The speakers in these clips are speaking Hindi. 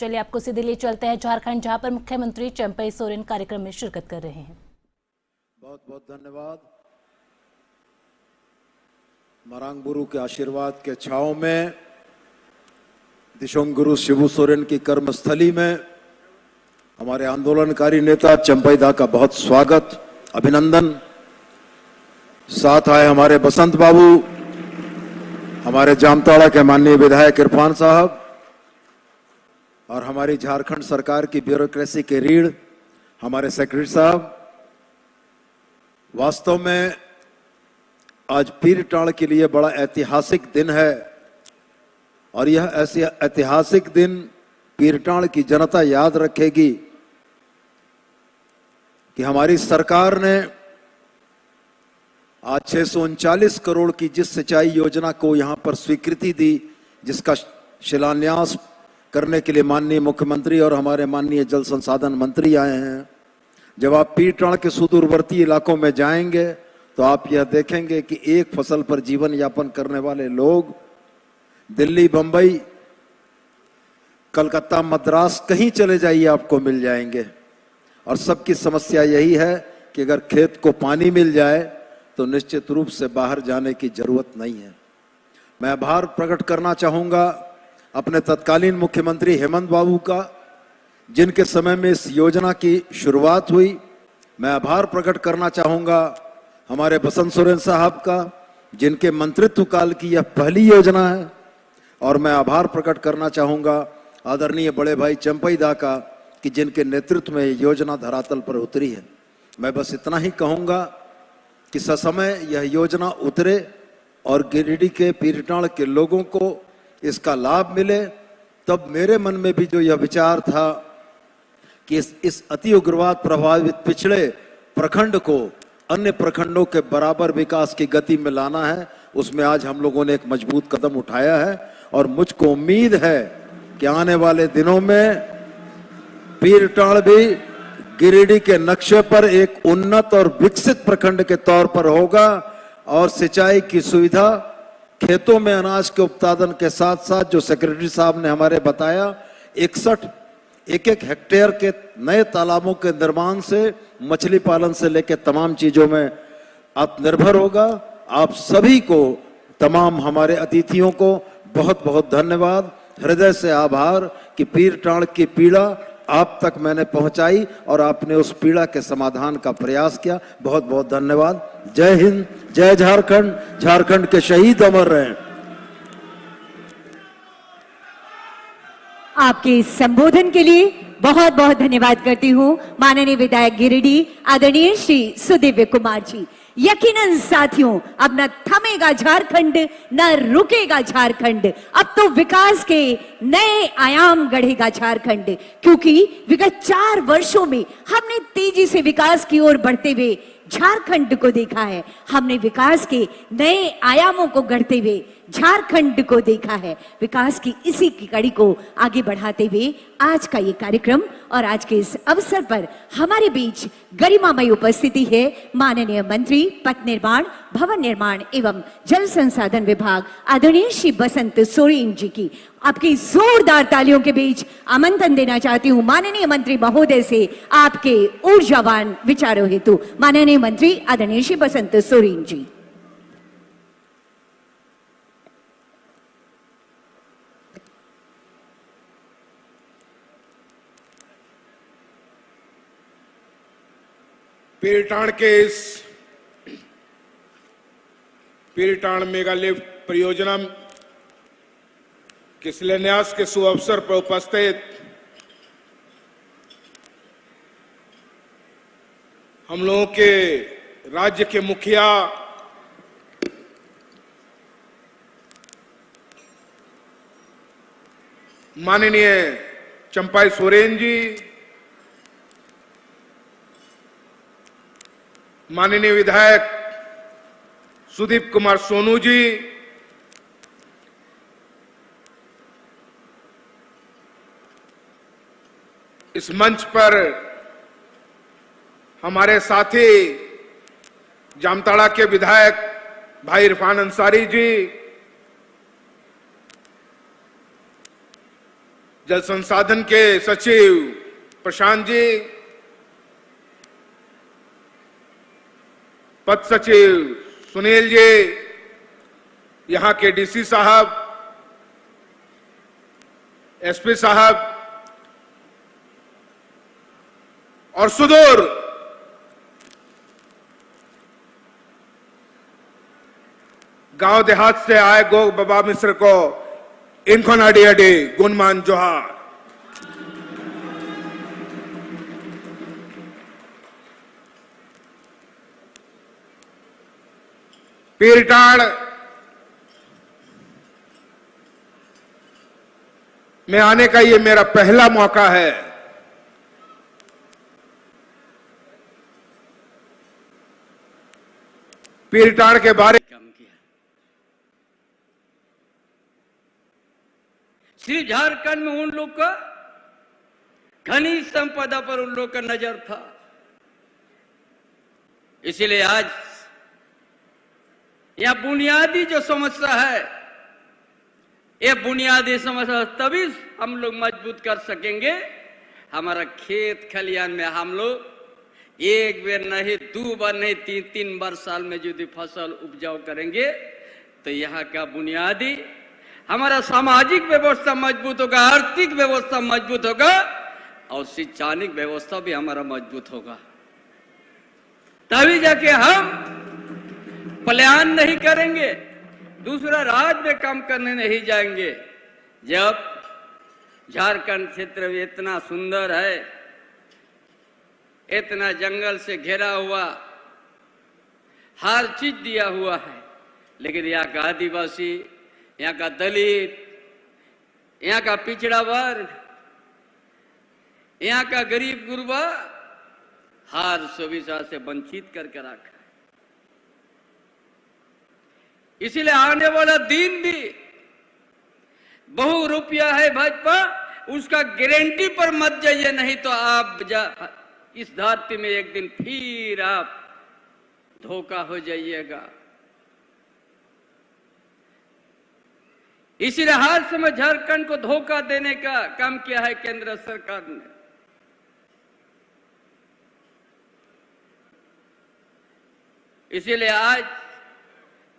चलिए आपको सीधे ले चलते हैं झारखंड, जहां पर मुख्यमंत्री चंपई सोरेन कार्यक्रम में शिरकत कर रहे हैं। बहुत बहुत धन्यवाद। मरांग गुरु के आशीर्वाद के छांव में दिशोंग गुरु शिबू सोरेन की कर्मस्थली में हमारे आंदोलनकारी नेता चंपई दा का बहुत स्वागत, अभिनंदन। साथ आए हमारे बसंत बाबू, हमारे जामताड़ा के माननीय विधायक इरफान साहब और हमारी झारखंड सरकार की ब्यूरोक्रेसी के रीढ़ हमारे सेक्रेटरी साहब। वास्तव में आज पीरटाण के लिए बड़ा ऐतिहासिक दिन है और यह ऐसे ऐतिहासिक दिन पीरटाण की जनता याद रखेगी कि हमारी सरकार ने आज 639 करोड़ की जिस सिंचाई योजना को यहां पर स्वीकृति दी, जिसका शिलान्यास करने के लिए माननीय मुख्यमंत्री और हमारे माननीय जल संसाधन मंत्री आए हैं। जब आप पीरटाण के सुदूरवर्ती इलाकों में जाएंगे तो आप यह देखेंगे कि एक फसल पर जीवन यापन करने वाले लोग दिल्ली, बंबई, कलकत्ता, मद्रास कहीं चले जाइए आपको मिल जाएंगे। और सबकी समस्या यही है कि अगर खेत को पानी मिल जाए तो निश्चित रूप से बाहर जाने की जरूरत नहीं है। मैं आभार प्रकट करना चाहूंगा अपने तत्कालीन मुख्यमंत्री हेमंत बाबू का, जिनके समय में इस योजना की शुरुआत हुई। मैं आभार प्रकट करना चाहूंगा हमारे बसंत सोरेन साहब का, जिनके मंत्रित्व काल की यह पहली योजना है। और मैं आभार प्रकट करना चाहूंगा आदरणीय बड़े भाई चंपई दा का, कि जिनके नेतृत्व में यह योजना धरातल पर उतरी है। मैं बस इतना ही कहूंगा कि ससमय यह योजना उतरे और गिरिडीह के पीरटाण के लोगों को इसका लाभ मिले। तब मेरे मन में भी जो यह विचार था कि इस अति उग्रवाद प्रभावित पिछड़े प्रखंड को अन्य प्रखंडों के बराबर विकास की गति में लाना है, उसमें आज हम लोगों ने एक मजबूत कदम उठाया है। और मुझको उम्मीद है कि आने वाले दिनों में पीरटाण भी गिरिडीह के नक्शे पर एक उन्नत और विकसित प्रखंड के तौर पर होगा और सिंचाई की सुविधा, खेतों में अनाज के उत्पादन के साथ साथ जो सेक्रेटरी साहब ने हमारे बताया 61 एक हेक्टेयर के नए तालाबों के निर्माण से मछली पालन से लेकर तमाम चीजों में आत्मनिर्भर होगा। आप सभी को, तमाम हमारे अतिथियों को बहुत बहुत धन्यवाद, हृदय से आभार कि पीरटाण की पीड़ा आप तक मैंने पहुंचाई और आपने उस पीड़ा के समाधान का प्रयास किया। बहुत बहुत धन्यवाद। जय हिंद, जय झारखंड। झारखंड के शहीद अमर रहें। आपके संबोधन के लिए बहुत बहुत धन्यवाद करती हूं माननीय विधायक गिरिडीह आदरणीय श्री सुदिव्य कुमार जी। यकीनन साथियों, अब न थमेगा झारखंड, न रुकेगा झारखंड। अब तो विकास के नए आयाम गढ़ेगा झारखंड, क्योंकि विगत 4 वर्षों में हमने तेजी से विकास की ओर बढ़ते हुए झारखंड को देखा है। हमने विकास के नए आयामों को गढ़ते हुए झारखंड को देखा है। विकास की इसी की कड़ी को आगे बढ़ाते हुए आज का ये कार्यक्रम और आज के इस अवसर पर हमारे बीच गरिमामयी उपस्थिति है माननीय मंत्री पथ निर्माण, भवन निर्माण एवं जल संसाधन विभाग आदरणीय श्री बसंत सोरेन जी की। आपकी जोरदार तालियों के बीच आमंत्रण देना चाहती हूं माननीय मंत्री महोदय से आपके ऊर्जावान विचारों हेतु। माननीय मंत्री आदरणीय श्री बसंत सोरेन जी। पीरटाण के इस पीरटाण मेगा लिफ्ट परियोजना के शिलान्यास के शुभ अवसर पर उपस्थित हम लोगों के राज्य के मुखिया माननीय चंपई सोरेन जी, माननीय विधायक सुदीप कुमार सोनू जी, इस मंच पर हमारे साथी जामताड़ा के विधायक भाई इरफान अंसारी जी, जल संसाधन के सचिव प्रशांत जी, पद सचिव सुनील जी, यहां के डीसी साहब, एसपी साहब और सुदूर गांव देहात से आए गो बाबा मिश्र को इनको नाडी अडी गुणमान जोहार। पीरटाड़ में आने का ये मेरा पहला मौका है। पीरटाड़ के बारे काम किया। सिर्फ झारखंड में उन लोग का खनिज संपदा पर उन लोग का नजर था, इसीलिए आज यह बुनियादी जो समस्या है, ये बुनियादी समस्या तभी हम लोग मजबूत कर सकेंगे। हमारा खेत खलियान में हम लोग एक बार नहीं, दो बार नहीं, तीन बार साल में यदि फसल उपजाऊ करेंगे तो यहाँ का बुनियादी हमारा सामाजिक व्यवस्था मजबूत होगा, आर्थिक व्यवस्था मजबूत होगा और शैक्षणिक व्यवस्था भी हमारा मजबूत होगा। तभी जाके हम पलायन नहीं करेंगे, दूसरा राज्य में काम करने नहीं जाएंगे। जब झारखंड क्षेत्र में इतना सुंदर है, इतना जंगल से घिरा हुआ, हर चीज दिया हुआ है, लेकिन यहाँ का आदिवासी, यहाँ का दलित, यहाँ का पिछड़ा वर्ग, यहाँ का गरीब गुरबा हर सुविधा से वंचित करके रखा है। इसीलिए आने वाला दिन भी बहु रुपया है भाजपा, उसका गारंटी पर मत जाइए, नहीं तो आप इस धरती में एक दिन फिर आप धोखा हो जाइएगा। इसीलिए हर समय झारखंड को धोखा देने का काम किया है केंद्र सरकार ने। इसीलिए आज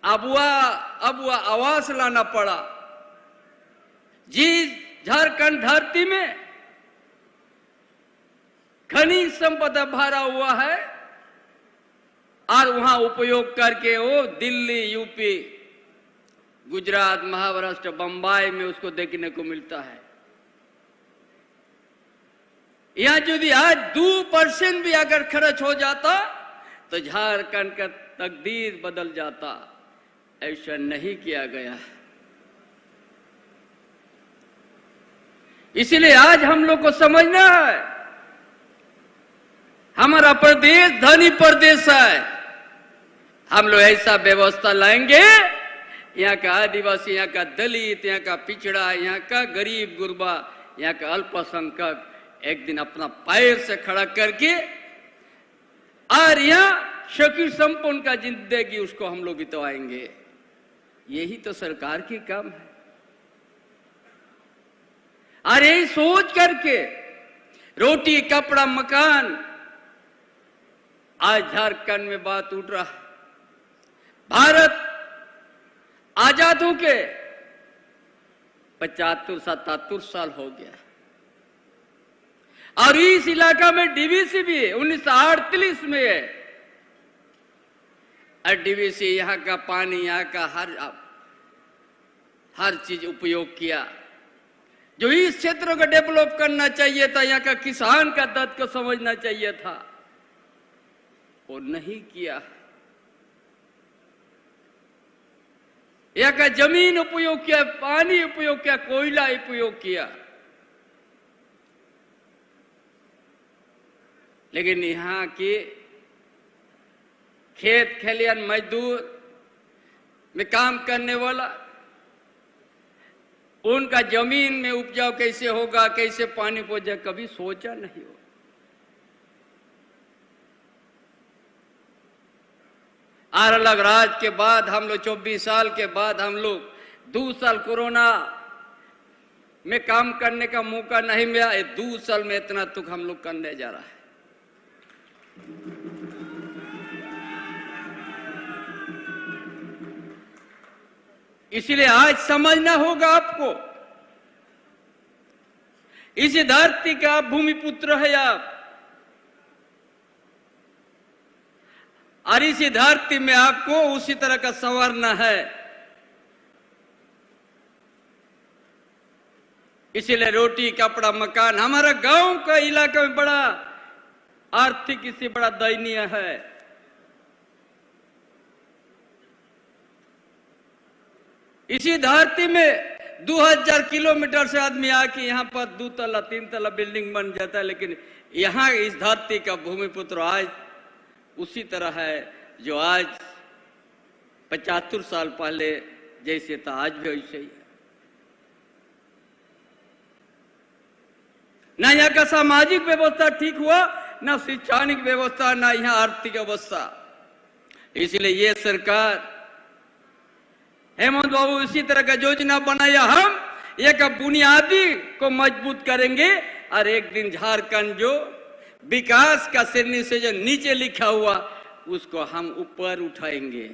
अबुआ आवास लाना पड़ा। जिस झारखंड धरती में खनिज संपदा भरा हुआ है और वहां उपयोग करके वो दिल्ली, यूपी, गुजरात, महाराष्ट्र, बंबई में उसको देखने को मिलता है। यहां यदि आज 2% भी अगर खर्च हो जाता तो झारखंड का तकदीर बदल जाता। ऐसा नहीं किया गया। इसलिए आज हम लोग को समझना है, हमारा प्रदेश धनी प्रदेश है। हम लोग ऐसा व्यवस्था लाएंगे, यहाँ का आदिवासी, यहाँ का दलित, यहाँ का पिछड़ा, यहाँ का गरीब गुरबा, यहाँ का अल्पसंख्यक एक दिन अपना पैर से खड़ा करके और यहाँ शकीर संपन्न का जिंदगी उसको हम लोग बितवाएंगे। यही तो सरकार की काम है। और यही सोच करके रोटी, कपड़ा, मकान, आज झारखंड में बात उठ रहा है। भारत आजाद होके 75-77 साल हो गया और इस इलाका में डीवीसी भी 1938 में है। और डीवीसी यहाँ का पानी, यहाँ का हर चीज उपयोग किया। जो इस क्षेत्रों को डेवलप करना चाहिए था, यहाँ का किसान का दर्द को समझना चाहिए था, वो नहीं किया। यहाँ का जमीन उपयोग किया, पानी उपयोग किया, कोयला उपयोग किया, लेकिन यहाँ के खेत खलियान मजदूर में काम करने वाला, उनका जमीन में उपजाऊ कैसे होगा, कैसे पानी पहुंचे, कभी सोचा नहीं हो। और अलग राज के बाद हम लोग 24 साल के बाद हम लोग 2 साल कोरोना में काम करने का मौका नहीं मिला। ये 2 साल में इतना तुक हम लोग करने जा रहा है। इसलिए आज समझना होगा आपको, इस धरती का भूमिपुत्र है आप, और इसी धरती में आपको उसी तरह का संवरना है। इसीलिए रोटी कपड़ा मकान, हमारा गांव का इलाका में बड़ा आर्थिक इससे बड़ा दयनीय है। इसी धरती में 2000 किलोमीटर से आदमी आके यहाँ पर 2 तला 3 तला बिल्डिंग बन जाता है, लेकिन यहाँ इस धरती का भूमिपुत्र आज उसी तरह है जो आज 75 साल पहले जैसे था, आज भी वैसे ही है। ना यहाँ का सामाजिक व्यवस्था ठीक हुआ, ना शैक्षणिक व्यवस्था, ना यहाँ आर्थिक अवस्था। इसलिए ये सरकार, हेमंत बाबू इसी तरह का योजना बनाया, हम एक बुनियादी को मजबूत करेंगे और एक दिन झारखंड जो विकास का श्रेणी से जो नीचे लिखा हुआ उसको हम ऊपर उठाएंगे।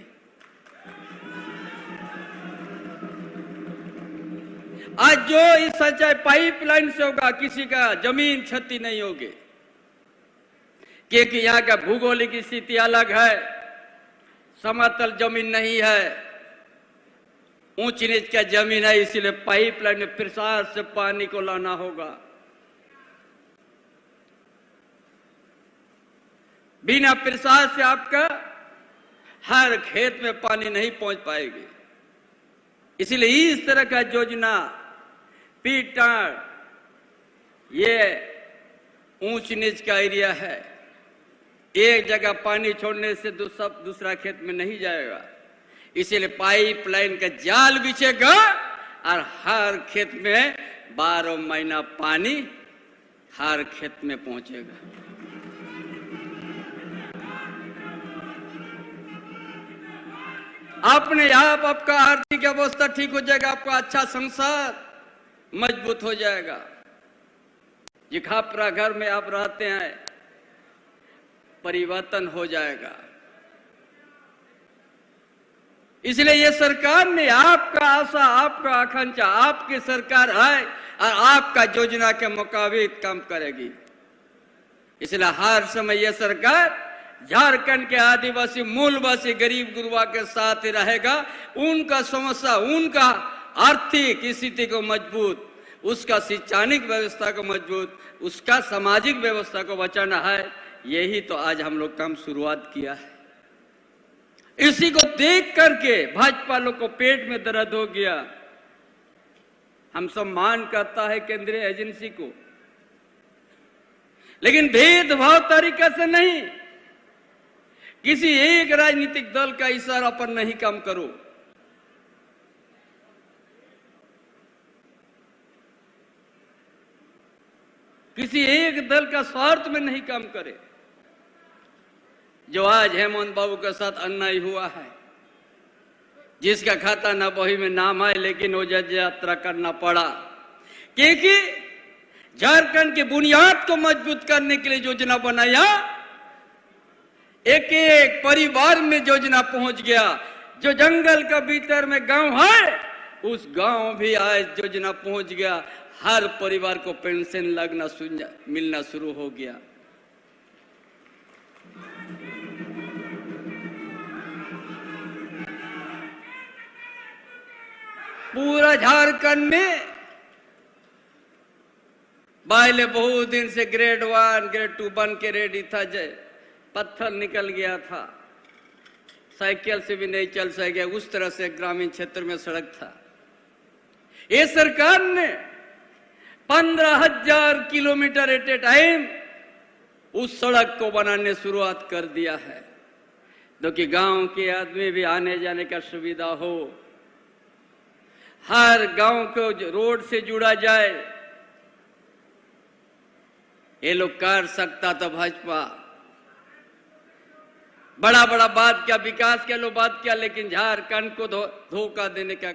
आज जो इस सिंचाई पाइपलाइन से होगा, किसी का जमीन क्षति नहीं होगी, क्योंकि यहाँ का भूगोलिक स्थिति अलग है, समतल जमीन नहीं है, ऊंच नीच का जमीन है। इसीलिए पाइपलाइन में प्रसार से पानी को लाना होगा। बिना प्रसार से आपका हर खेत में पानी नहीं पहुंच पाएगी। इसलिए इस तरह का योजना पीटाड़, ये ऊंच नीच का एरिया है, एक जगह पानी छोड़ने से दूसरा खेत में नहीं जाएगा। इसीलिए पाइपलाइन का जाल बिछेगा और हर खेत में 12 महीना पानी हर खेत में पहुंचेगा। अपने आप आपका आर्थिक अवस्था ठीक हो जाएगा, आपका अच्छा संसार मजबूत हो जाएगा। ये खापरा घर में आप रहते हैं, परिवर्तन हो जाएगा। इसलिए ये सरकार ने आपका आशा, आपका आकांक्षा, आपकी सरकार है और आपका योजना के मुताबिक काम करेगी। इसलिए हर समय ये सरकार झारखंड के आदिवासी मूलवासी गरीब गुरुआ के साथ ही रहेगा। उनका समस्या, उनका आर्थिक स्थिति को मजबूत, उसका शैक्षणिक व्यवस्था को मजबूत, उसका सामाजिक व्यवस्था को बचाना है। यही तो आज हम लोग काम शुरुआत किया है। इसी को देख करके भाजपा लोग को पेट में दर्द हो गया। हम सम्मान करता है केंद्रीय एजेंसी को, लेकिन भेदभाव तरीके से नहीं, किसी एक राजनीतिक दल का इशारा पर नहीं काम करो। किसी एक दल का स्वार्थ में नहीं काम करे। जो आज हेमंत बाबू के साथ अन्याय हुआ है, जिसका खाता न बही में नाम है, लेकिन वो जज यात्रा करना पड़ा, क्योंकि झारखंड की बुनियाद को मजबूत करने के लिए योजना बनाया। एक एक परिवार में योजना पहुंच गया। जो जंगल के भीतर में गांव है, उस गांव भी आज योजना पहुंच गया। हर परिवार को पेंशन लगना मिलना शुरू हो गया। पूरा झारखंड में पहले बहुत दिन से ग्रेड 1 ग्रेड 2 बन के रेडी था, पत्थर निकल गया था, साइकिल से भी नहीं चल सके, उस तरह से ग्रामीण क्षेत्र में सड़क था। ये सरकार ने 15,000 किलोमीटर एट ए टाइम उस सड़क को बनाने शुरुआत कर दिया है, ताकि गांव के आदमी भी आने जाने का सुविधा हो, हर गांव को रोड से जुड़ा जाए। ये लोग कर सकता था भाजपा, बड़ा बड़ा बात किया, विकास के लोग बात किया, लेकिन झारखंड को धोखा देने का